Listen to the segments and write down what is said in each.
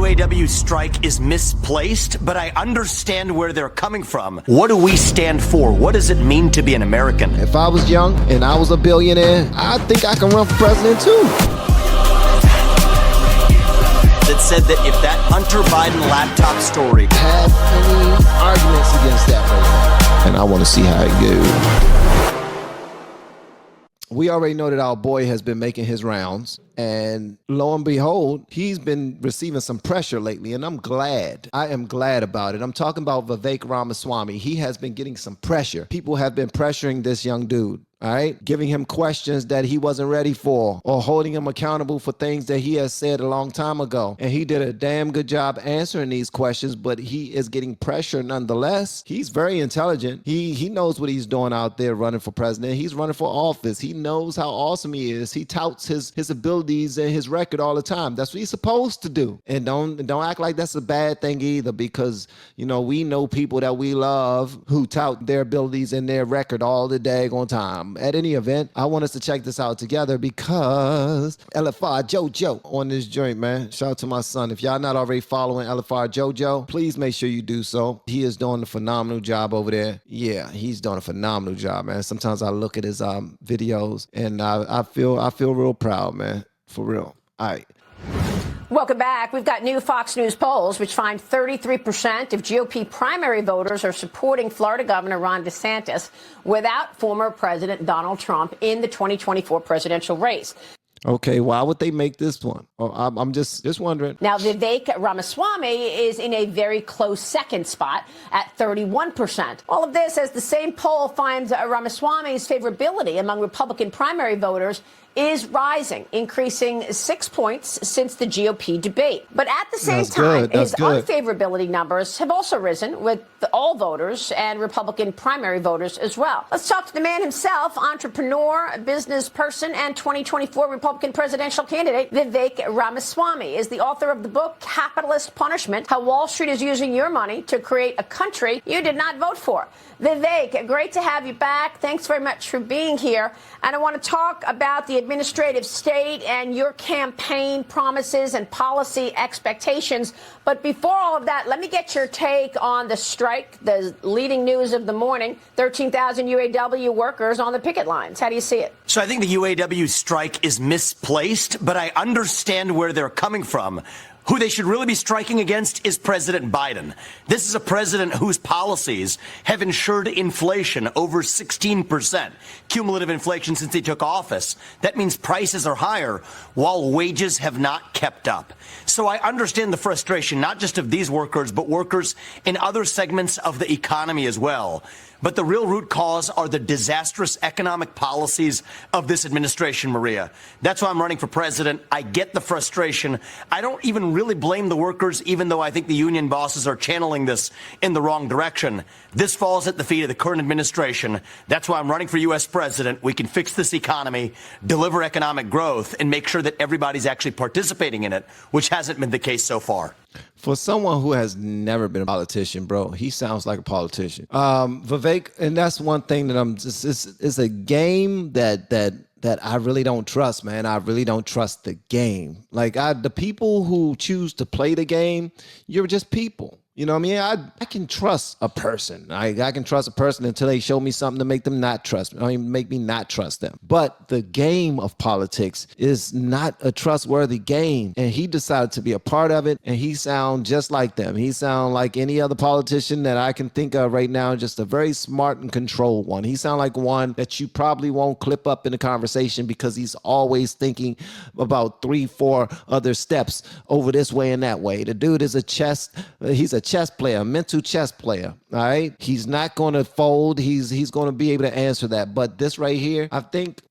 UAW strike is misplaced, but I understand where they're coming from. What do we stand for? What does it mean to be an American? If I was young and I was a billionaire, I think I can run for president too. That said that if that Hunter Biden laptop story have any arguments against that right now, and I want to see how it goes. We already know that our boy has been making his rounds, and lo and behold, he's been receiving some pressure lately, and I'm glad. I am glad about it. I'm talking about Vivek Ramaswamy. He has been getting some pressure. People have been pressuring this young dude. All right, giving him questions that he wasn't ready for, or holding him accountable for things that he has said a long time ago. And he did a damn good job answering these questions, but he is getting pressure nonetheless. He's very intelligent. He knows what he's doing out there running for president. He's running for office. He knows how awesome he is. He touts his abilities and his record all the time. That's what he's supposed to do. And don't act like that's a bad thing either, because, you know, we know people that we love who tout their abilities and their record all the daggone time. At any event, I want us to check this out together because LFR JoJo on this joint, man. Shout out to my son. If y'all not already following LFR JoJo, please make sure you do so. He is doing a phenomenal job over there. Yeah, he's doing a phenomenal job, man. Sometimes I look at his videos and I feel real proud, man. For real. All right. Welcome back. We've got new Fox News polls, which find 33% of GOP primary voters are supporting Florida Governor Ron DeSantis without former President Donald Trump in the 2024 presidential race. Okay, why would they make this one? Oh, I'm just wondering. Now, Vivek Ramaswamy is in a very close second spot at 31%. All of this as the same poll finds Ramaswamy's favorability among Republican primary voters is rising, increasing 6 points since the GOP debate. But at the same time, his unfavorability numbers have also risen with all voters and Republican primary voters as well. Let's talk to the man himself, entrepreneur, business person, and 2024 Republican presidential candidate, Vivek Ramaswamy, is the author of the book, Capitalist Punishment, How Wall Street is Using Your Money to Create a Country You Did Not Vote For. Vivek, great to have you back. Thanks very much for being here. And I want to talk about the administrative state and your campaign promises and policy expectations. But before all of that, let me get your take on the strike, the leading news of the morning, 13,000 UAW workers on the picket lines. How do you see it? So I think the UAW strike is misplaced, but I understand where they're coming from. Who they should really be striking against is President Biden. This is a president whose policies have ensured inflation over 16%, cumulative inflation since he took office. That means prices are higher while wages have not kept up. So I understand the frustration, not just of these workers, but workers in other segments of the economy as well. But the real root cause are the disastrous economic policies of this administration, Maria. That's why I'm running for president. I get the frustration. I don't even really blame the workers, even though I think the union bosses are channeling this in the wrong direction. This falls at the feet of the current administration. That's why I'm running for U.S. president. We can fix this economy, deliver economic growth, and make sure that everybody's actually participating in it, which hasn't been the case so far. For someone who has never been a politician, bro, he sounds like a politician. Vivek, and that's one thing that I'm just, it's a game that I really don't trust, man. I really don't trust the game. Like the people who choose to play the game, you're just people. You know what I mean? I can trust a person. I can trust a person until they show me something to make them not trust me, or make me not trust them. But the game of politics is not a trustworthy game. And he decided to be a part of it, and he sounds just like them. He sounds like any other politician that I can think of right now, just a very smart and controlled one. He sounds like one that you probably won't clip up in the conversation because he's always thinking about 3-4 other steps over this way and that way. The dude is he's a chess player, a mental chess player. All right. He's not going to fold. He's going to be able to answer that. But this right here, I think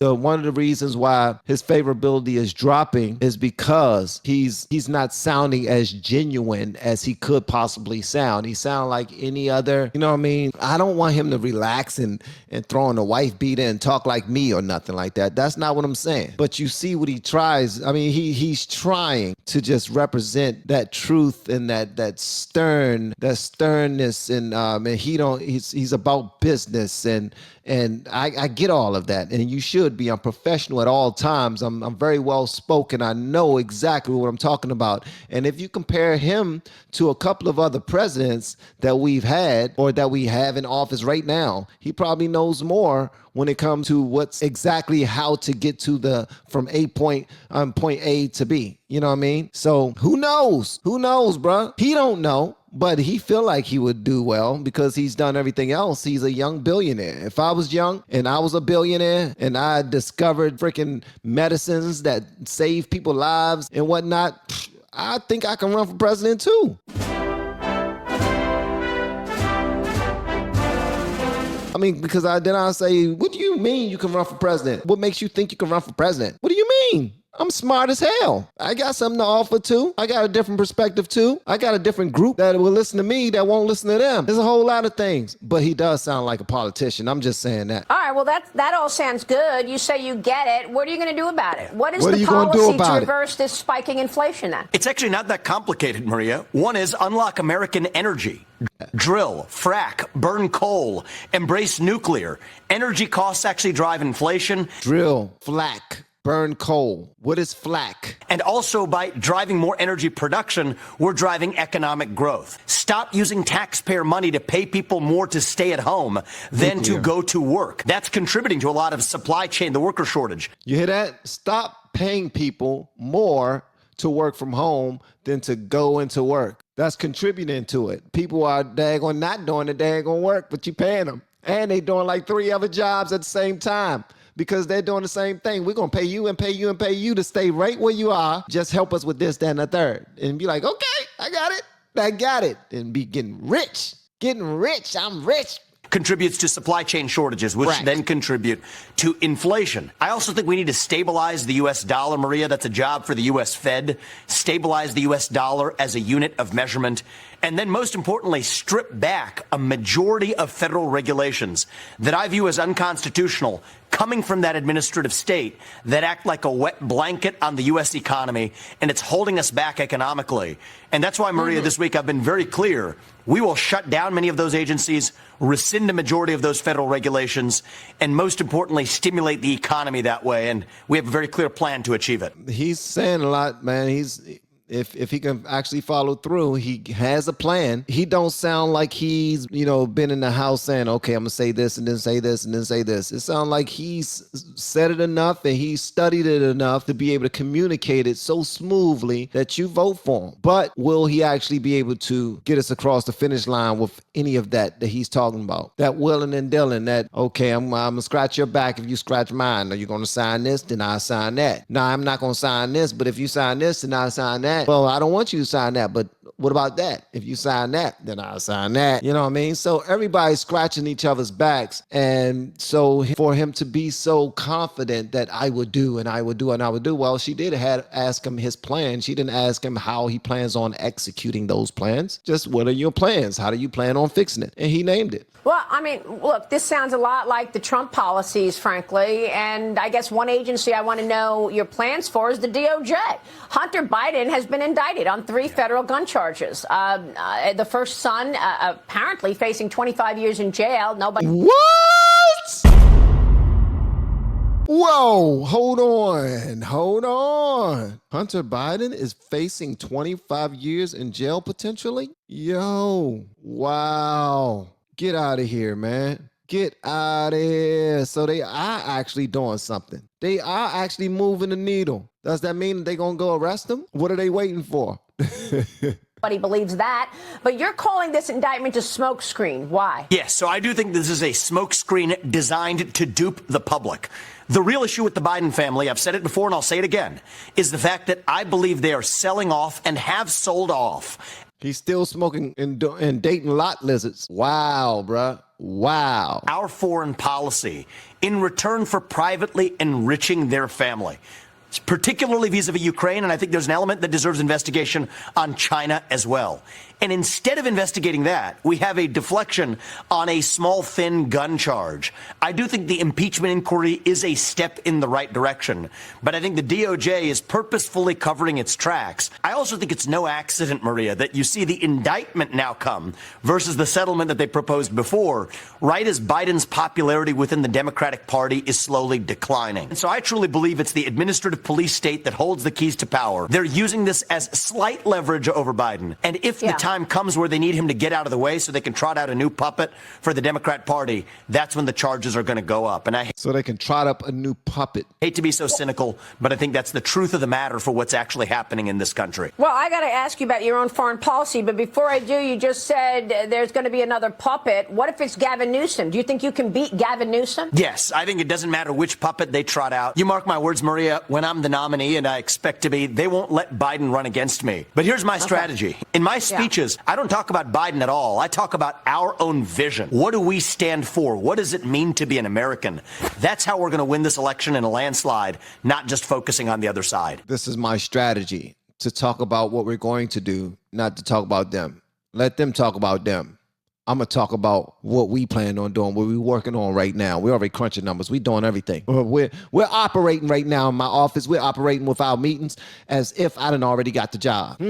one of the reasons why his favorability is dropping is because he's not sounding as genuine as he could possibly sound. He sounds like any other, you know what I mean? I don't want him to relax and throw on a wife beater and talk like me or nothing like that. That's not what I'm saying. But you see what he tries. I mean, he's trying to just represent that truth and that sternness, and he's about business and And I get all of that. And you should be. I'm professional at all times. I'm very well spoken. I know exactly what I'm talking about. And if you compare him to a couple of other presidents that we've had or that we have in office right now, he probably knows more when it comes to what's exactly how to get to from point A to B. You know what I mean? So who knows? Who knows, bro? He don't know. But he feel like he would do well because he's done everything else. He's a young billionaire. If I was young and I was a billionaire and I discovered freaking medicines that save people's lives and whatnot, I think I can run for president too. I mean, because then I say, what do you mean you can run for president? What makes you think you can run for president? What do you mean? I'm smart as hell. I got something to offer too. I got a different perspective too. I got a different group that will listen to me that won't listen to them. There's a whole lot of things. But he does sound like a politician. I'm just saying that. All right, well, that all sounds good. You say you get it. What are you going to do about it? What is the policy to reverse this spiking inflation then? It's actually not that complicated, Maria. One is unlock American energy. Drill, frack, burn coal, embrace nuclear. Energy costs actually drive inflation. Drill, flack. Burn coal. What is flack? And also by driving more energy production, we're driving economic growth. Stop using taxpayer money to pay people more to stay at home than to go to work. That's contributing to a lot of supply chain, the worker shortage. You hear that? Stop paying people more to work from home than to go into work. That's contributing to it. People are daggone not doing the daggone work, but you paying them. And they doing like 3 other jobs at the same time. Because they're doing the same thing. We're going to pay you and pay you and pay you to stay right where you are. Just help us with this, that, and the third. And be like, okay, I got it. And be getting rich. I'm rich. Contributes to supply chain shortages, which then contribute to inflation. I also think we need to stabilize the U.S. dollar, Maria. That's a job for the U.S. Fed. Stabilize the U.S. dollar as a unit of measurement. And then most importantly, strip back a majority of federal regulations that I view as unconstitutional coming from that administrative state that act like a wet blanket on the U.S. economy, and it's holding us back economically. And that's why, Maria, this week I've been very clear. We will shut down many of those agencies, rescind a majority of those federal regulations, and most importantly, stimulate the economy that way. And we have a very clear plan to achieve it. He's saying a lot, man. If he can actually follow through, he has a plan. He don't sound like he's, been in the house saying, okay, I'm gonna say this and then say this and then say this. It sounds like he's said it enough and he's studied it enough to be able to communicate it so smoothly that you vote for him. But will he actually be able to get us across the finish line with any of that he's talking about? That willing and dealing, that, okay, I'm gonna scratch your back if you scratch mine. Are you gonna sign this? Then I'll sign that. No, I'm not gonna sign this, but if you sign this, then I'll sign that. Well, I don't want you to sign that, but what about that? If you sign that, then I'll sign that. You know what I mean? So everybody's scratching each other's backs. And so for him to be so confident that I would do and I would do and I would do, well, she did ask him his plan. She didn't ask him how he plans on executing those plans. Just what are your plans? How do you plan on fixing it? And he named it. Well, I mean, look, this sounds a lot like the Trump policies, frankly. And I guess one agency I want to know your plans for is the DOJ. Hunter Biden has been indicted on 3 federal gun charges. The first son apparently facing 25 years in jail. Nobody. What? Whoa, hold on. Hunter Biden is facing 25 years in jail potentially? Yo, wow. Get out of here, man. Get out of here. So they are actually doing something. They are actually moving the needle. Does that mean they're going to go arrest him? What are they waiting for? Nobody believes that. But you're calling this indictment a smokescreen. Why? Yes, so I do think this is a smokescreen designed to dupe the public. The real issue with the Biden family, I've said it before and I'll say it again, is the fact that I believe they are selling off and have sold off. He's still smoking and dating lot lizards. Wow, bruh. Wow. Our foreign policy in return for privately enriching their family. particularly vis-a-vis Ukraine, and I think there's an element that deserves investigation on China as well. And instead of investigating that, we have a deflection on a small, thin gun charge. I do think the impeachment inquiry is a step in the right direction, but I think the DOJ is purposefully covering its tracks. I also think it's no accident, Maria, that you see the indictment now come versus the settlement that they proposed before, right as Biden's popularity within the Democratic Party is slowly declining. And so I truly believe it's the administrative police state that holds the keys to power. They're using this as slight leverage over Biden. And if the time comes where they need him to get out of the way so they can trot out a new puppet for the Democrat Party, that's when the charges are going to go up. And so they can trot up a new puppet. Hate to be so cynical, but I think that's the truth of the matter for what's actually happening in this country. Well, I got to ask you about your own foreign policy, but before I do, you just said there's going to be another puppet. What if it's Gavin Newsom? Do you think you can beat Gavin Newsom? Yes, I think it doesn't matter which puppet they trot out. You mark my words, Maria, when I'm the nominee, and I expect to be, they won't let Biden run against me. But here's my strategy. In my speeches, I don't talk about Biden at all. I talk about our own vision. What do we stand for? What does it mean to be an American? That's how we're going to win this election in a landslide, not just focusing on the other side. This is my strategy, to talk about what we're going to do, not to talk about them. Let them talk about them. I'm going to talk about what we plan on doing, what we're working on right now. We're already crunching numbers. We're doing everything. We're operating right now in my office. We're operating with our meetings as if I done already got the job.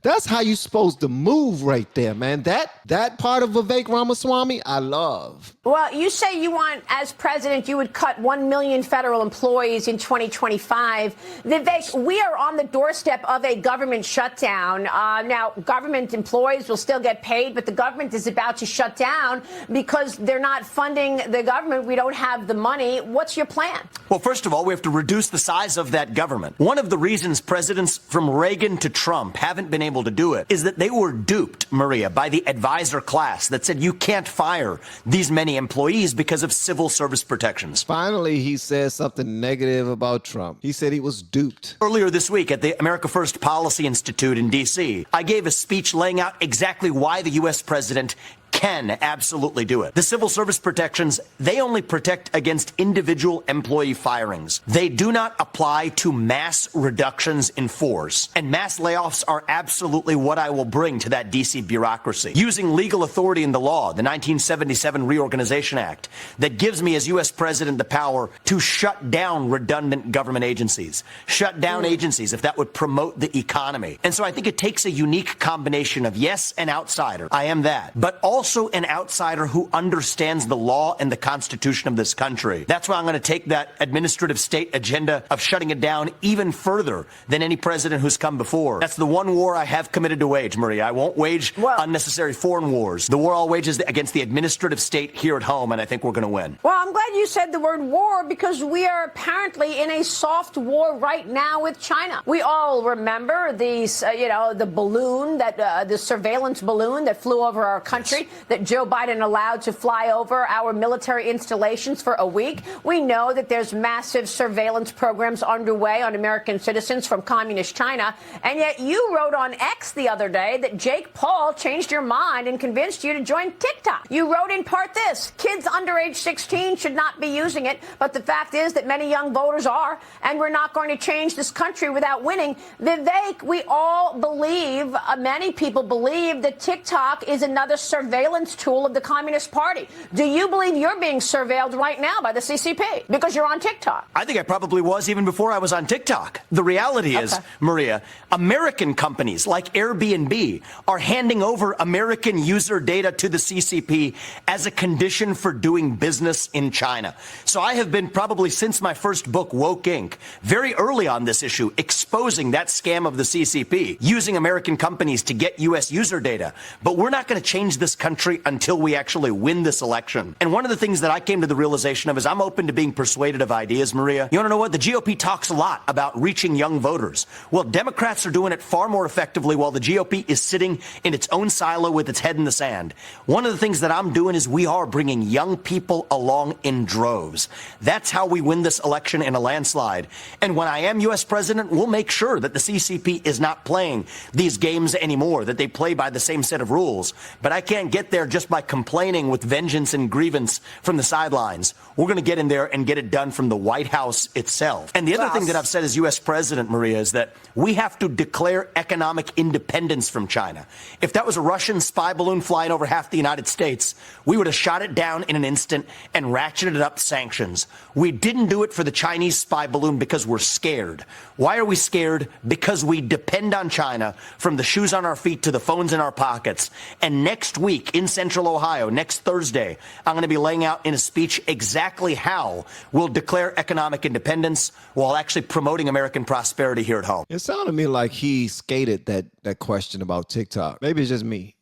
That's how you're supposed to move right there, man. That part of Vivek Ramaswamy, I love. Well, you say you want, as president, you would cut 1 million federal employees in 2025. Vivek, we are on the doorstep of a government shutdown. Now, government employees will still get paid, but the government is about to shut down because they're not funding the government. We don't have the money. What's your plan? Well, first of all, we have to reduce the size of that government. One of the reasons presidents from Reagan to Trump haven't been able to do it is that they were duped, Maria, by the advisor class that said you can't fire these many employees because of civil service protections. Finally, he said something negative about Trump. He said he was duped. Earlier this week at the America First Policy Institute in D.C., I gave a speech laying out exactly why the U.S. president can absolutely do it. The civil service protections, they only protect against individual employee firings. They do not apply to mass reductions in force. And mass layoffs are absolutely what I will bring to that D.C. bureaucracy. Using legal authority in the law, the 1977 Reorganization Act, that gives me as U.S. president the power to shut down redundant government agencies, shut down agencies if that would promote the economy. And so I think it takes a unique combination of, yes, an outsider. I am that. But also an outsider who understands the law and the Constitution of this country. That's why I'm going to take that administrative state agenda of shutting it down even further than any president who's come before. That's the one war I have committed to wage, Maria. I won't wage unnecessary foreign wars. The war I'll wage is against the administrative state here at home, and I think we're going to win. Well, I'm glad you said the word war because we are apparently in a soft war right now with China. We all remember these, the balloon the surveillance balloon that flew over our country that Joe Biden allowed to fly over our military installations for a week. We know that there's massive surveillance programs underway on American citizens from communist China. And yet you wrote on X the other day that Jake Paul changed your mind and convinced you to join TikTok. You wrote in part this: kids under age 16 should not be using it. But the fact is that many young voters are, and we're not going to change this country without winning. Vivek, we all believe, many people believe, that TikTok is another surveillance tool of the Communist Party. Do you believe you're being surveilled right now by the CCP because you're on TikTok? I think I probably was even before I was on TikTok. The reality is, Maria, American companies like Airbnb are handing over American user data to the CCP as a condition for doing business in China. So I have been probably since my first book, Woke Inc., very early on this issue, exposing that scam of the CCP, using American companies to get U.S. user data. But we're not going to change this country until we actually win this election. And one of the things that I came to the realization of is I'm open to being persuaded of ideas, Maria. You want to know what? The GOP talks a lot about reaching young voters. Well, Democrats are doing it far more effectively while the GOP is sitting in its own silo with its head in the sand. One of the things that I'm doing is we are bringing young people along in droves. That's how we win this election in a landslide. And when I am U.S. president, we'll make sure that the CCP is not playing these games anymore, that they play by the same set of rules. But I can't get get there just by complaining with vengeance and grievance from the sidelines. We're going to get in there and get it done from the White House itself. And the other thing that I've said as U.S. president, Maria, is that we have to declare economic independence from China. If that was a Russian spy balloon flying over half the United States, we would have shot it down in an instant and ratcheted up sanctions. We didn't do it for the Chinese spy balloon because we're scared. Why are we scared? Because we depend on China from the shoes on our feet to the phones in our pockets. And next week in Central Ohio, next Thursday, I'm going to be laying out in a speech exactly how we'll declare economic independence while actually promoting American prosperity here at home. It sounded to me like he skated that question about TikTok. Maybe it's just me.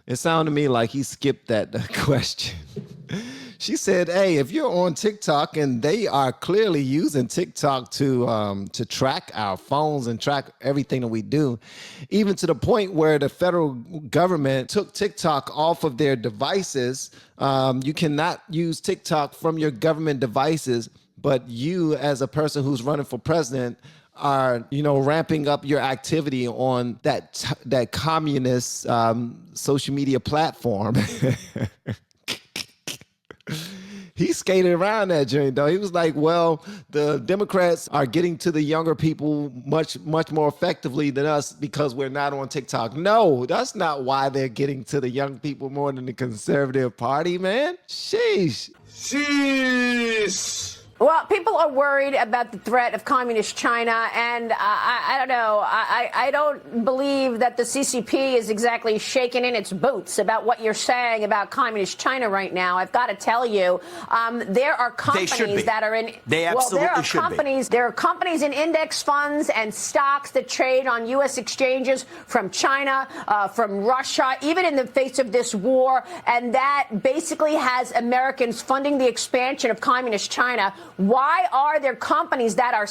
It sounded to me like he skipped that question. She said, hey, if you're on TikTok and they are clearly using TikTok to track our phones and track everything that we do, even to the point where the federal government took TikTok off of their devices. You cannot use TikTok from your government devices, but you as a person who's running for president are, ramping up your activity on that communist social media platform. He skated around that joint, though. He was like, well, the Democrats are getting to the younger people much more effectively than us because we're not on TikTok. No, that's not why they're getting to the young people more than the conservative party, man. Sheesh. Sheesh. Well, people are worried about the threat of communist China, and I don't know. I don't believe that the CCP is exactly shaking in its boots about what you're saying about communist China right now. I've got to tell you, there are companies that are in. They absolutely should be. There are companies in index funds and stocks that trade on U.S. exchanges from China, from Russia, even in the face of this war, and that basically has Americans funding the expansion of communist China. Why are there companies that are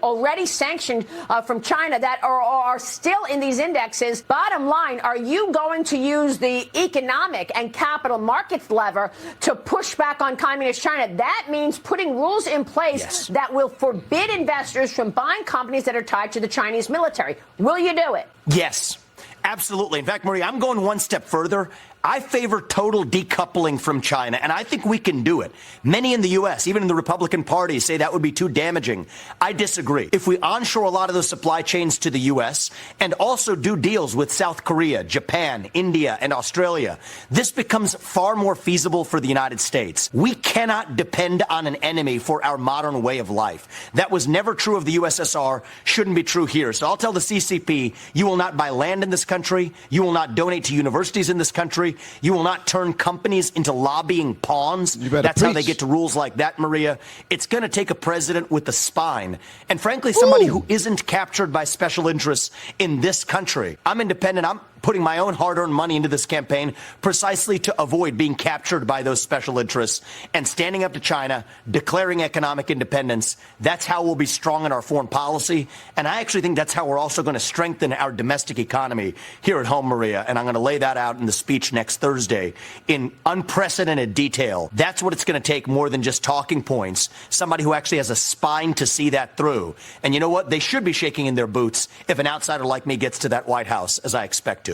already sanctioned from China that are still in these indexes? Bottom line, are you going to use the economic and capital markets lever to push back on communist China? That means putting rules in place that will forbid investors from buying companies that are tied to the Chinese military. Will you do it? Yes, absolutely. In fact, Maria, I'm going one step further. I favor total decoupling from China, and I think we can do it. Many in the U.S., even in the Republican Party, say that would be too damaging. I disagree. If we onshore a lot of those supply chains to the U.S. and also do deals with South Korea, Japan, India, and Australia, this becomes far more feasible for the United States. We cannot depend on an enemy for our modern way of life. That was never true of the USSR, shouldn't be true here. So I'll tell the CCP, you will not buy land in this country, you will not donate to universities in this country, you will not turn companies into lobbying pawns. That's how they get to rules like that, Maria. It's going to take a president with a spine. And frankly, somebody who isn't captured by special interests in this country. I'm independent. I'm putting my own hard-earned money into this campaign precisely to avoid being captured by those special interests and standing up to China, declaring economic independence. That's how we'll be strong in our foreign policy. And I actually think that's how we're also going to strengthen our domestic economy here at home, Maria. And I'm going to lay that out in the speech next Thursday in unprecedented detail. That's what it's going to take more than just talking points. Somebody who actually has a spine to see that through. And you know what? They should be shaking in their boots if an outsider like me gets to that White House, as I expect to.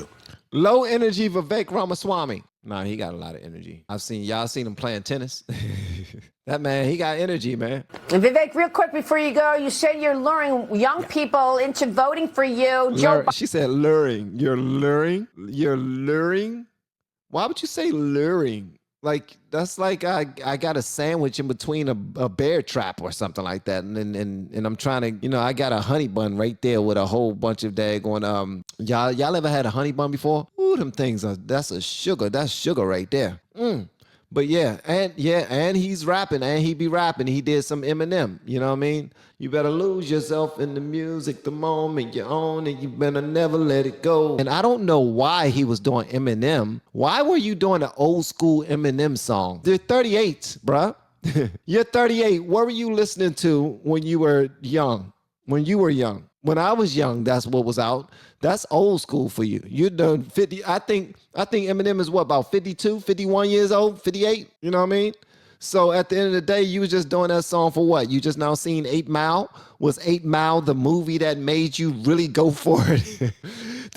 Low energy Vivek Ramaswamy. Nah, he got a lot of energy. Y'all seen him playing tennis. That man, he got energy, man. And Vivek, real quick before you go, you said you're luring young people into voting for you. She said luring. You're luring? You're luring? Why would you say luring? Like, that's like I got a sandwich in between a bear trap or something like that. And I'm trying to, I got a honey bun right there with a whole bunch of daggone, y'all ever had a honey bun before? Ooh, them things that's sugar right there. But and he's rapping and he be rapping. He did some Eminem, you know what I mean? You better lose yourself in the music the moment you own it. You better never let it go. And I don't know why he was doing Eminem. Why were you doing an old school Eminem song? You're 38, bruh. You're 38. What were you listening to when you were young? When I was young, that's what was out. That's old school for you. You're done 50. I think Eminem is what, about 52, 51 years old, 58? You know what I mean? So at the end of the day, you was just doing that song for what? You just now seen 8 Mile? Was 8 Mile the movie that made you really go for it?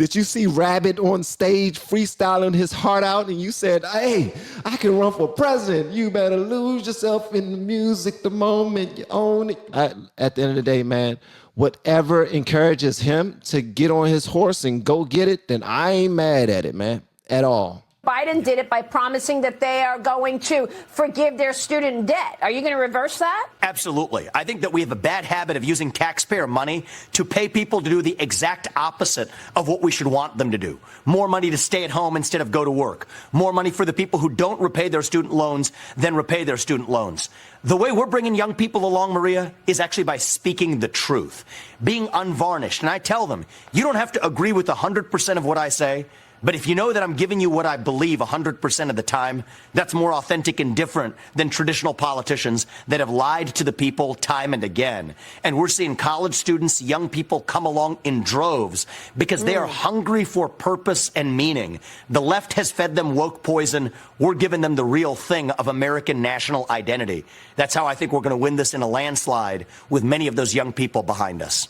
Did you see Rabbit on stage freestyling his heart out and you said, hey, I can run for president. You better lose yourself in the music the moment you own it. At the end of the day, man, whatever encourages him to get on his horse and go get it, then I ain't mad at it, man, at all. Biden did it by promising that they are going to forgive their student debt. Are you going to reverse that? Absolutely. I think that we have a bad habit of using taxpayer money to pay people to do the exact opposite of what we should want them to do. More money to stay at home instead of go to work. More money for the people who don't repay their student loans than repay their student loans. The way we're bringing young people along, Maria, is actually by speaking the truth, being unvarnished. And I tell them, you don't have to agree with 100% of what I say. But if you know that I'm giving you what I believe 100% of the time, that's more authentic and different than traditional politicians that have lied to the people time and again. And we're seeing college students, young people come along in droves because they are hungry for purpose and meaning. The left has fed them woke poison. We're giving them the real thing of American national identity. That's how I think we're going to win this in a landslide with many of those young people behind us.